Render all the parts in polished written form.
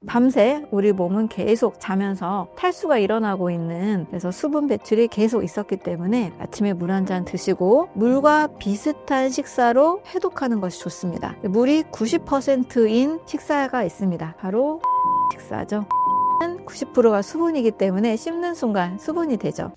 밤새 우리 몸은 계속 자면서 탈수가 일어나고 있는, 그래서 수분 배출이 계속 있었기 때문에 아침에 물 한 잔 드시고 물과 비슷한 식사로 해독하는 것이 좋습니다. 물이 90%인 식사가 있습니다. 바로 식사죠. 90%가 수분이기 때문에 씹는 순간 수분이 되죠.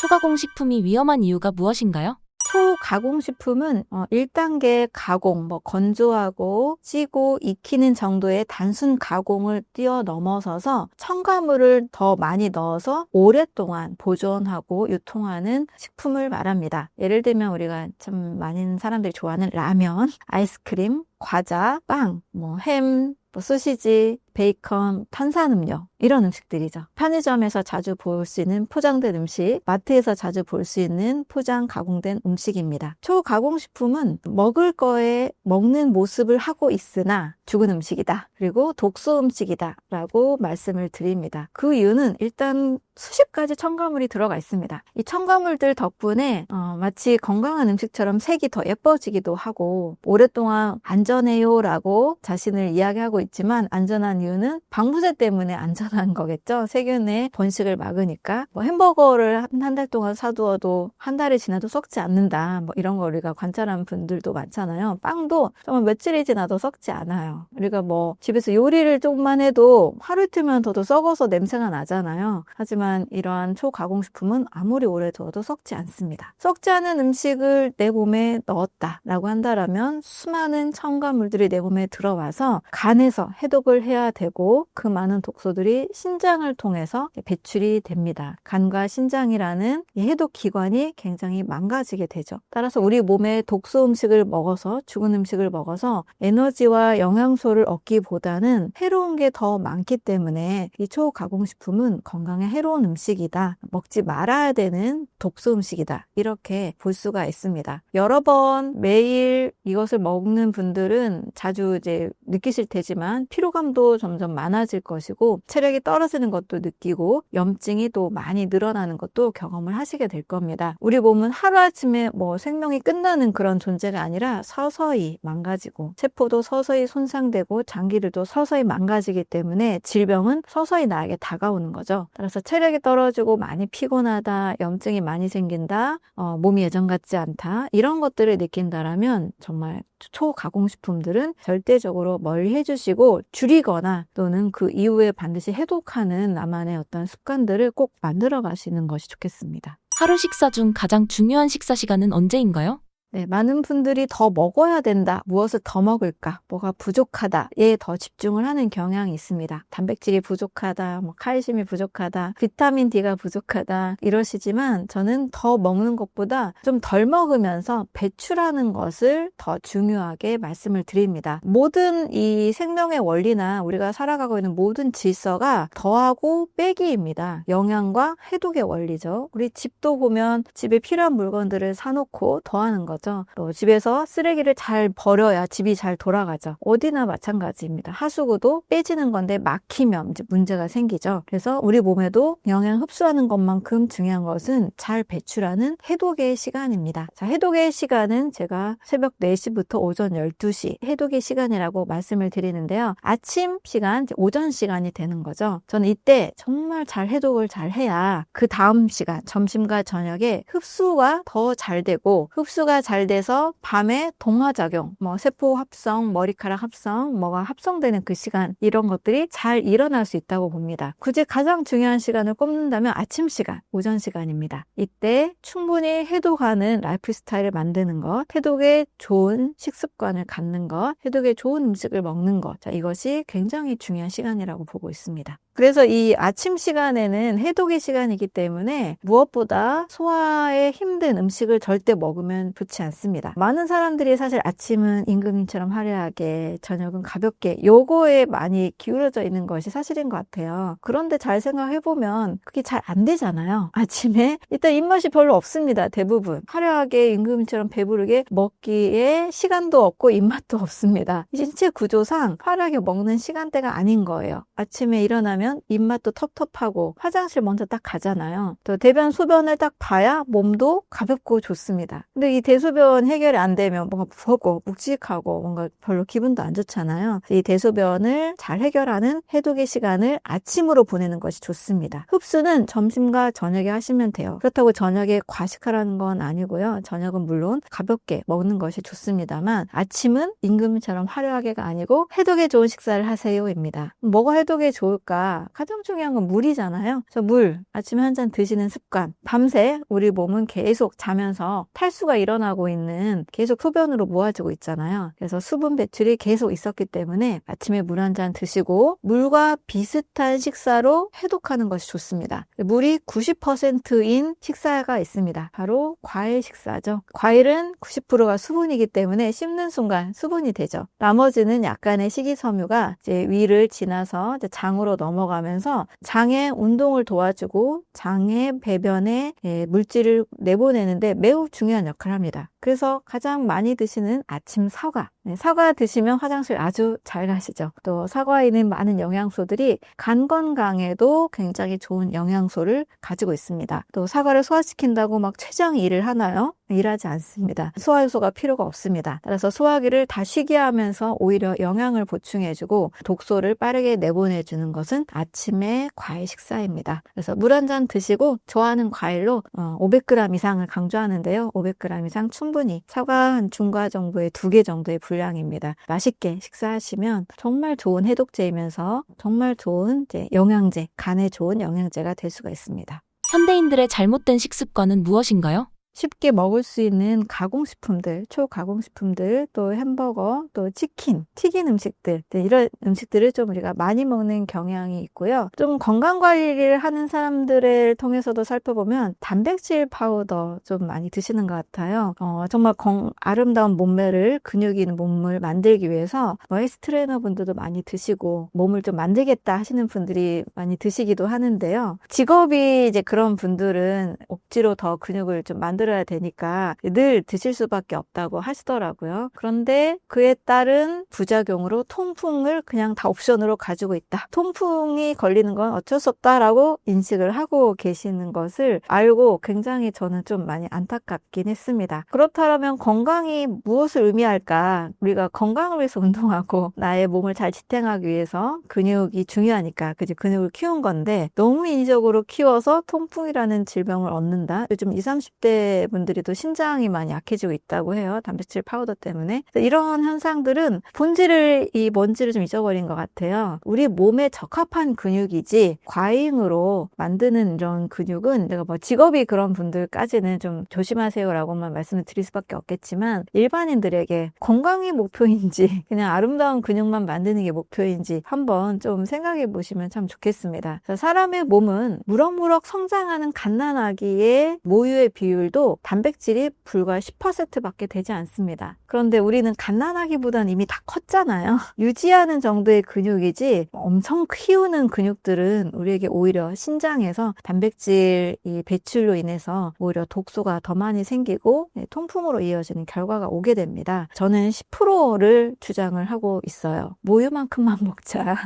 초가공식품이 위험한 이유가 무엇인가요? 초가공식품은 1단계 가공, 건조하고 찌고 익히는 정도의 단순 가공을 뛰어넘어서서 첨가물을 더 많이 넣어서 오랫동안 보존하고 유통하는 식품을 말합니다. 예를 들면 우리가 참 많은 사람들이 좋아하는 라면, 아이스크림, 과자, 빵, 햄, 소시지, 베이컨, 탄산음료, 이런 음식들이죠. 편의점에서 자주 볼 수 있는 포장된 음식, 마트에서 자주 볼 수 있는 포장 가공된 음식입니다. 초가공식품은 먹을 거에 먹는 모습을 하고 있으나 죽은 음식이다, 그리고 독소 음식이다 라고 말씀을 드립니다. 그 이유는 일단 수십 가지 첨가물이 들어가 있습니다. 이 첨가물들 덕분에 마치 건강한 음식처럼 색이 더 예뻐지기도 하고 오랫동안 안전해요 라고 자신을 이야기하고 있지만, 안전한 이유는 방부제 때문에 안전한 거겠죠. 세균의 번식을 막으니까. 햄버거를 한 달 동안 사두어도 한 달이 지나도 썩지 않는다, 이런 거 우리가 관찰한 분들도 많잖아요. 빵도 정말 며칠이 지나도 썩지 않아요. 우리가 집에서 요리를 조금만 해도 하루 이틀만 둬도 썩어서 냄새가 나잖아요. 하지만 이러한 초가공식품은 아무리 오래 둬도 썩지 않습니다. 썩지 않은 음식을 내 몸에 넣었다라고 한다면 수많은 첨가물들이 내 몸에 들어와서 간에서 해독을 해야 되고, 그 많은 독소들이 신장을 통해서 배출이 됩니다. 간과 신장이라는 이 해독 기관이 굉장히 망가지게 되죠. 따라서 우리 몸에 독소 음식을 먹어서, 죽은 음식을 먹어서 에너지와 영양소를 얻기보다는 해로운 게 더 많기 때문에 이 초가공식품은 건강에 해로운 음식이다, 먹지 말아야 되는 독소 음식이다, 이렇게 볼 수가 있습니다. 여러 번 매일 이것을 먹는 분들은 자주 느끼실 테지만 피로감도 점점 많아질 것이고, 체력이 떨어지는 것도 느끼고, 염증이 또 많이 늘어나는 것도 경험을 하시게 될 겁니다. 우리 몸은 하루아침에 생명이 끝나는 그런 존재가 아니라 서서히 망가지고, 세포도 서서히 손상되고, 장기들도 서서히 망가지기 때문에 질병은 서서히 나에게 다가오는 거죠. 따라서 체력이 떨어지고 많이 피곤하다, 염증이 많이 생긴다, 몸이 예전 같지 않다, 이런 것들을 느낀다라면 정말 초가공식품들은 절대적으로 멀리 해주시고 줄이거나, 또는 그 이후에 반드시 해독하는 나만의 어떤 습관들을 꼭 만들어 가시는 것이 좋겠습니다. 하루 식사 중 가장 중요한 식사 시간은 언제인가요? 네, 많은 분들이 더 먹어야 된다, 무엇을 더 먹을까, 뭐가 부족하다에 더 집중을 하는 경향이 있습니다. 단백질이 부족하다, 칼슘이 부족하다, 비타민 D가 부족하다 이러시지만, 저는 더 먹는 것보다 좀 덜 먹으면서 배출하는 것을 더 중요하게 말씀을 드립니다. 모든 이 생명의 원리나 우리가 살아가고 있는 모든 질서가 더하고 빼기입니다. 영양과 해독의 원리죠. 우리 집도 보면 집에 필요한 물건들을 사놓고 더하는 거죠. 또 집에서 쓰레기를 잘 버려야 집이 잘 돌아가죠. 어디나 마찬가지입니다. 하수구도 빼지는 건데 막히면 이제 문제가 생기죠. 그래서 우리 몸에도 영양 흡수하는 것만큼 중요한 것은 잘 배출하는 해독의 시간입니다. 자, 해독의 시간은 제가 새벽 4시부터 오전 12시 해독의 시간이라고 말씀을 드리는데요. 아침 시간, 오전 시간이 되는 거죠. 저는 이때 정말 잘 해독을 잘 해야 그 다음 시간, 점심과 저녁에 흡수가 더 잘 되고, 흡수가 잘 돼서 밤에 동화작용, 세포 합성, 머리카락 합성, 뭐가 합성되는 그 시간, 이런 것들이 잘 일어날 수 있다고 봅니다. 굳이 가장 중요한 시간을 꼽는다면 아침 시간, 오전 시간입니다. 이때 충분히 해독하는 라이프 스타일을 만드는 것, 해독에 좋은 식습관을 갖는 것, 해독에 좋은 음식을 먹는 것, 이것이 굉장히 중요한 시간이라고 보고 있습니다. 그래서 이 아침 시간에는 해독의 시간이기 때문에 무엇보다 소화에 힘든 음식을 절대 먹으면 좋지 않습니다. 많은 사람들이 사실 아침은 임금님처럼 화려하게, 저녁은 가볍게, 요거에 많이 기울어져 있는 것이 사실인 것 같아요. 그런데 잘 생각해보면 그게 잘 안 되잖아요. 아침에 일단 입맛이 별로 없습니다. 대부분 화려하게 임금님처럼 배부르게 먹기에 시간도 없고 입맛도 없습니다. 이 신체 구조상 화려하게 먹는 시간대가 아닌 거예요. 아침에 일어나면 하면 입맛도 텁텁하고 화장실 먼저 딱 가잖아요. 또 대변 소변을 딱 봐야 몸도 가볍고 좋습니다. 근데 이 대소변 해결이 안 되면 뭔가 무겁고 묵직하고 뭔가 별로 기분도 안 좋잖아요. 이 대소변을 잘 해결하는 해독의 시간을 아침으로 보내는 것이 좋습니다. 흡수는 점심과 저녁에 하시면 돼요. 그렇다고 저녁에 과식하라는 건 아니고요. 저녁은 물론 가볍게 먹는 것이 좋습니다만 아침은 임금처럼 화려하게가 아니고 해독에 좋은 식사를 하세요입니다. 뭐가 해독에 좋을까? 가장 중요한 건 물이잖아요. 그래서 물 아침에 한 잔 드시는 습관. 밤새 우리 몸은 계속 자면서 탈수가 일어나고 있는 계속 소변으로 모아지고 있잖아요. 그래서 수분 배출이 계속 있었기 때문에 아침에 물 한 잔 드시고 물과 비슷한 식사로 해독하는 것이 좋습니다. 물이 90%인 식사가 있습니다. 바로 과일 식사죠. 과일은 90%가 수분이기 때문에 씹는 순간 수분이 되죠. 나머지는 약간의 식이섬유가 이제 위를 지나서 이제 장으로 넘어가면서 장의 운동을 도와주고 장의 배변에 물질을 내보내는데 매우 중요한 역할을 합니다. 그래서 가장 많이 드시는 아침 사과. 사과 드시면 화장실 아주 잘 가시죠. 또 사과에 있는 많은 영양소들이 간 건강에도 굉장히 좋은 영양소를 가지고 있습니다. 또 사과를 소화시킨다고 막 췌장이 일을 하나요? 일하지 않습니다. 소화효소가 필요가 없습니다. 따라서 소화기를 다 쉬게 하면서 오히려 영양을 보충해주고 독소를 빠르게 내보내주는 것은 아침의 과일 식사입니다. 그래서 물 한 잔 드시고 좋아하는 과일로 500g 이상을 강조하는데요. 500g 이상 충분히 사과 한 중과 정도의 2개 정도의 분량입니다. 맛있게 식사하시면 정말 좋은 해독제이면서 정말 좋은 영양제, 간에 좋은 영양제가 될 수가 있습니다. 현대인들의 잘못된 식습관은 무엇인가요? 쉽게 먹을 수 있는 가공식품들, 초가공식품들, 또 햄버거, 또 치킨, 튀긴 음식들, 이런 음식들을 좀 우리가 많이 먹는 경향이 있고요. 좀 건강관리를 하는 사람들을 통해서도 살펴보면 단백질 파우더 좀 많이 드시는 것 같아요. 정말 아름다운 몸매를, 근육 있는 몸을 만들기 위해서 헬스 트레이너 분들도 많이 드시고 몸을 좀 만들겠다 하시는 분들이 많이 드시기도 하는데요. 직업이 이제 그런 분들은 억지로 더 근육을 좀 만들어야 되니까 늘 드실 수밖에 없다고 하시더라고요. 그런데 그에 따른 부작용으로 통풍을 그냥 다 옵션으로 가지고 있다. 통풍이 걸리는 건 어쩔 수 없다라고 인식을 하고 계시는 것을 알고 굉장히 저는 좀 많이 안타깝긴 했습니다. 그렇다면 건강이 무엇을 의미할까? 우리가 건강을 위해서 운동하고 나의 몸을 잘 지탱하기 위해서 근육이 중요하니까 그지 근육을 키운 건데 너무 인위적으로 키워서 통풍이라는 질병을 얻는다. 요즘 20, 30대 분들이 또 신장이 많이 약해지고 있다고 해요. 단백질 파우더 때문에. 이런 현상들은 본질을 이 뭔지를 좀 잊어버린 것 같아요. 우리 몸에 적합한 근육이지 과잉으로 만드는 이런 근육은 내가 뭐 직업이 그런 분들까지는 좀 조심하세요라고만 말씀을 드릴 수밖에 없겠지만 일반인들에게 건강이 목표인지 그냥 아름다운 근육만 만드는 게 목표인지 한번 좀 생각해 보시면 참 좋겠습니다. 사람의 몸은 무럭무럭 성장하는 갓난아기의 모유의 비율도 단백질이 불과 10%밖에 되지 않습니다. 그런데 우리는 갓난아기보다는 이미 다 컸잖아요. 유지하는 정도의 근육이지 엄청 키우는 근육들은 우리에게 오히려 신장에서 단백질 이 배출로 인해서 오히려 독소가 더 많이 생기고 통풍으로 이어지는 결과가 오게 됩니다. 저는 10%를 주장을 하고 있어요. 모유만큼만 먹자.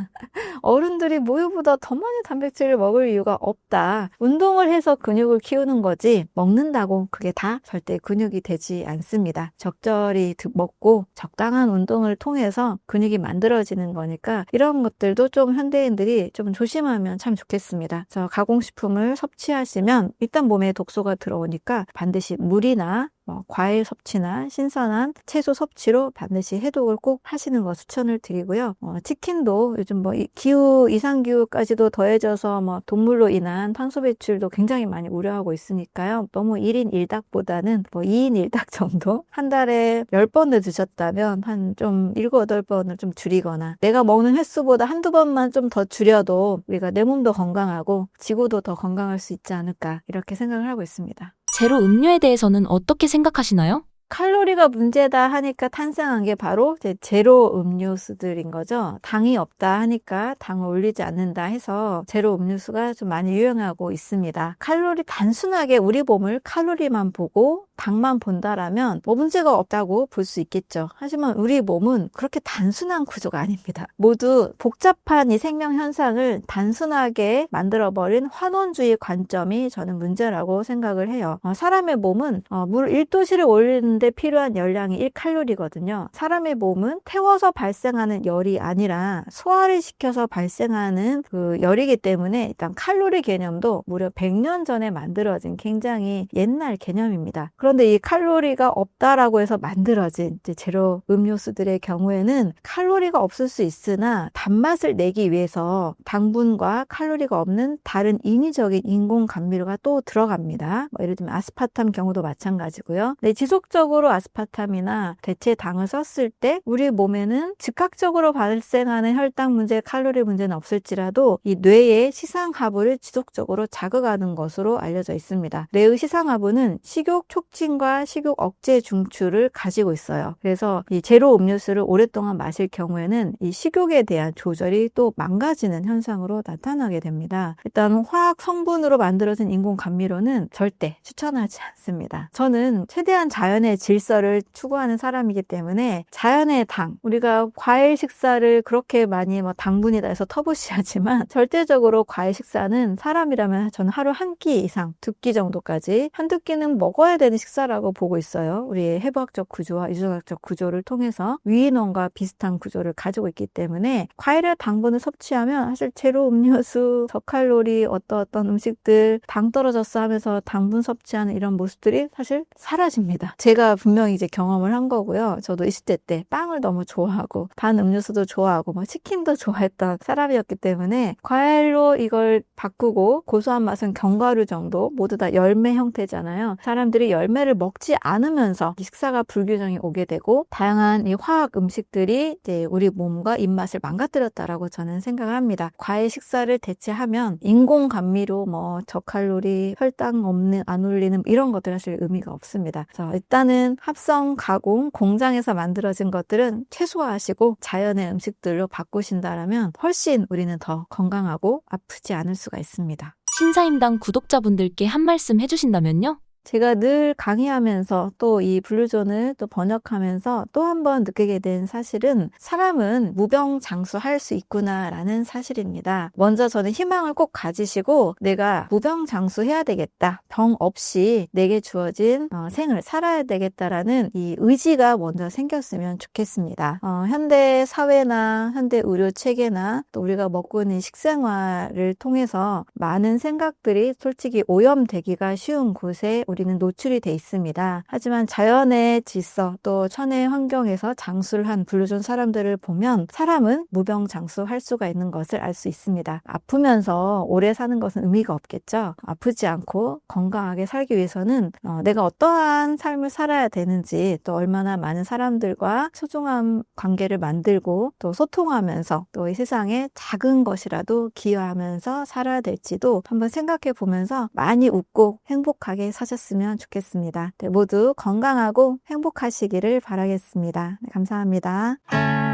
어른들이 모유보다 더 많이 단백질을 먹을 이유가 없다. 운동을 해서 근육을 키우는 거지 먹는다고 그게 다 절대 근육이 되지 않습니다. 적절히 먹고 적당한 운동을 통해서 근육이 만들어지는 거니까 이런 것들도 좀 현대인들이 좀 조심하면 참 좋겠습니다. 그래서 가공식품을 섭취하시면 일단 몸에 독소가 들어오니까 반드시 물이나 과일 섭취나 신선한 채소 섭취로 반드시 해독을 꼭 하시는 거 추천을 드리고요. 치킨도 요즘 기후, 이상기후까지도 더해져서 동물로 인한 탄소 배출도 굉장히 많이 우려하고 있으니까요. 너무 1인 1닭보다는 2인 1닭 정도? 한 달에 10번을 드셨다면 한 좀 7, 8번을 좀 줄이거나 내가 먹는 횟수보다 한두 번만 좀 더 줄여도 우리가 내 몸도 건강하고 지구도 더 건강할 수 있지 않을까 이렇게 생각을 하고 있습니다. 제로 음료에 대해서는 어떻게 생각하시나요? 칼로리가 문제다 하니까 탄생한 게 바로 제로 음료수들인 거죠. 당이 없다 하니까 당을 올리지 않는다 해서 제로 음료수가 좀 많이 유행하고 있습니다. 단순하게 우리 몸을 칼로리만 보고 당만 본다라면 뭐 문제가 없다고 볼 수 있겠죠. 하지만 우리 몸은 그렇게 단순한 구조가 아닙니다. 모두 복잡한 이 생명 현상을 단순하게 만들어버린 환원주의 관점이 저는 문제라고 생각을 해요. 사람의 몸은 물 1도씨를 올리는데 필요한 열량이 1칼로리거든요. 사람의 몸은 태워서 발생하는 열이 아니라 소화를 시켜서 발생하는 그 열이기 때문에 일단 칼로리 개념도 무려 100년 전에 만들어진 굉장히 옛날 개념입니다. 그런데 이 칼로리가 없다라고 해서 만들어진 이제 제로 음료수들의 경우에는 칼로리가 없을 수 있으나 단맛을 내기 위해서 당분과 칼로리가 없는 다른 인위적인 인공 감미료가 또 들어갑니다. 예를 들면 아스파탐 경우도 마찬가지고요. 네, 지속적으로 아스파탐이나 대체 당을 썼을 때 우리 몸에는 즉각적으로 발생하는 혈당 문제, 칼로리 문제는 없을지라도 이 뇌의 시상하부를 지속적으로 자극하는 것으로 알려져 있습니다. 뇌의 시상하부는 식욕 촉진과 식욕 억제 중추를 가지고 있어요. 그래서 이 제로 음료수를 오랫동안 마실 경우에는 이 식욕에 대한 조절이 또 망가지는 현상으로 나타나게 됩니다. 일단 화학 성분으로 만들어진 인공 감미료는 절대 추천하지 않습니다. 저는 최대한 자연의 질서를 추구하는 사람이기 때문에 자연의 당, 우리가 과일 식사를 그렇게 많이 당분이다 해서 터부시하지만 절대적으로 과일 식사는 사람이라면 저는 하루 한 끼 이상, 2끼 정도까지 한두 끼는 먹어야 되는 식사라고 보고 있어요. 우리의 해부학적 구조와 유전학적 구조를 통해서 위인원과 비슷한 구조를 가지고 있기 때문에 과일을 당분을 섭취하면 사실 제로 음료수, 저칼로리 어떤 음식들 당 떨어졌어 하면서 당분 섭취하는 이런 모습들이 사실 사라집니다. 제가 분명히 이제 경험을 한 거고요. 저도 20대 때 빵을 너무 좋아하고 단 음료수도 좋아하고 치킨도 좋아했던 사람이었기 때문에 과일로 이걸 바꾸고 고소한 맛은 견과류 정도 모두 다 열매 형태잖아요. 사람들이 열매를 먹지 않으면서 식사가 불균형이 오게 되고 다양한 이 화학 음식들이 이제 우리 몸과 입맛을 망가뜨렸다라고 저는 생각을 합니다. 과일 식사를 대체하면 인공 감미료, 저칼로리, 혈당 없는, 안 올리는 이런 것들은 사실 의미가 없습니다. 그래서 일단은 합성, 가공, 공장에서 만들어진 것들은 최소화하시고 자연의 음식들로 바꾸신다라면 훨씬 우리는 더 건강하고 아프지 않을 수가 있습니다. 신사임당 구독자분들께 한 말씀 해주신다면요? 제가 늘 강의하면서 또 이 블루존을 또 번역하면서 또 한 번 느끼게 된 사실은 사람은 무병장수할 수 있구나라는 사실입니다. 먼저 저는 희망을 꼭 가지시고 내가 무병장수해야 되겠다. 병 없이 내게 주어진 생을 살아야 되겠다라는 이 의지가 먼저 생겼으면 좋겠습니다. 현대 사회나 현대 의료 체계나 또 우리가 먹고 있는 식생활을 통해서 많은 생각들이 솔직히 오염되기가 쉬운 곳에 우리는 노출이 돼 있습니다. 하지만 자연의 질서 또 천혜의 환경에서 장수를 한 블루존 사람들을 보면 사람은 무병장수할 수가 있는 것을 알 수 있습니다. 아프면서 오래 사는 것은 의미가 없겠죠. 아프지 않고 건강하게 살기 위해서는 내가 어떠한 삶을 살아야 되는지 또 얼마나 많은 사람들과 소중한 관계를 만들고 또 소통하면서 또 이 세상에 작은 것이라도 기여하면서 살아야 될지도 한번 생각해 보면서 많이 웃고 행복하게 사셨으면 좋겠습니다. 네, 모두 건강하고 행복하시기를 바라겠습니다. 네, 감사합니다.